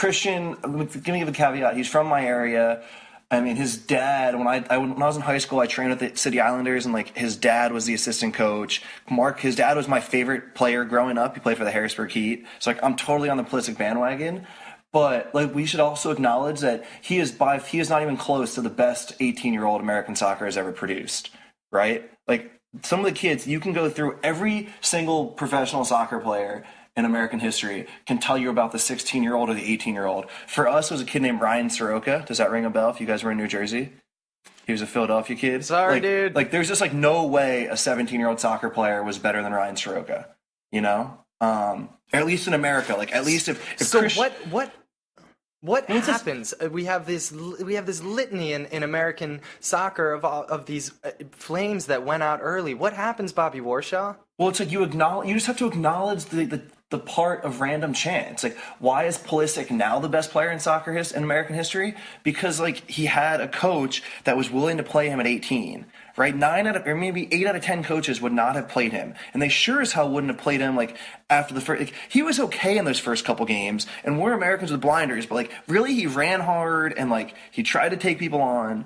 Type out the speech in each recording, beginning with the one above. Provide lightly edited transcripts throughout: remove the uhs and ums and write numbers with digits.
Christian, let me give a caveat. He's from my area. I mean, his dad, when I was in high school, I trained with the City Islanders, and like his dad was the assistant coach. Mark, his dad was my favorite player growing up. He played for the Harrisburg Heat. So like I'm totally on the Pulisic bandwagon. But like we should also acknowledge that he is not even close to the best 18-year-old American soccer has ever produced, right? Like some of the kids, you can go through every single professional soccer player in American history can tell you about the 16-year-old or the 18-year-old. For us, it was a kid named Ryan Soroka. Does that ring a bell if you guys were in New Jersey? He was a Philadelphia kid. Sorry, dude. Like, there's just, like, no way a 17-year-old soccer player was better than Ryan Soroka, you know? At least in America. Like, at least if so what happens? We have this litany in American soccer of these flames that went out early. What happens, Bobby Warshaw? Well, it's like you just have to acknowledge the part of random chance. Like, why is Pulisic now the best player in soccer in American history? Because like he had a coach that was willing to play him at 18. Right, 8 out of 10 coaches would not have played him, and they sure as hell wouldn't have played him like after the first. Like, he was okay in those first couple games, and we're Americans with blinders, but like really, he ran hard and like he tried to take people on.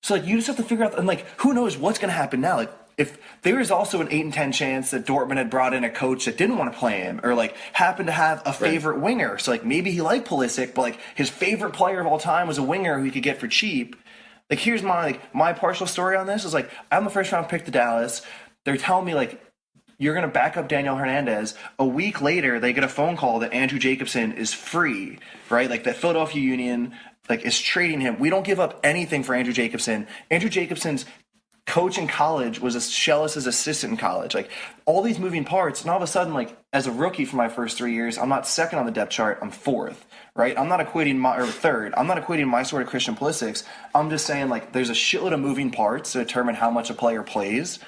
So like you just have to figure out, and like who knows what's going to happen now? Like if there is also an 8 in 10 chance that Dortmund had brought in a coach that didn't want to play him, or like happened to have a favorite winger, so like maybe he liked Pulisic, but like his favorite player of all time was a winger who he could get for cheap. Like, here's my partial story on this is like, I'm the first round pick to Dallas. They're telling me like, you're going to back up Daniel Hernandez. A week later, they get a phone call that Andrew Jacobson is free, right? Like that Philadelphia Union like is trading him. We don't give up anything for Andrew Jacobson. Andrew Jacobson's coach in college was as Shellis' assistant in college. Like all these moving parts, and all of a sudden, like as a rookie for my first 3 years, I'm not second on the depth chart. I'm fourth. Right, I'm not equating third. I'm not equating my sort of Christian Pulisic's. I'm just saying like there's a shitload of moving parts to determine how much a player plays,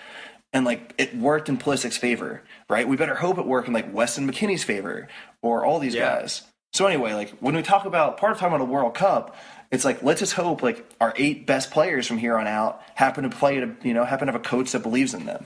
and like it worked in Pulisic's favor, right? We better hope it worked in like Weston McKennie's favor or all these guys. So anyway, like when we talk about talking about a World Cup, it's like let's just hope like our 8 best players from here on out happen to have a coach that believes in them.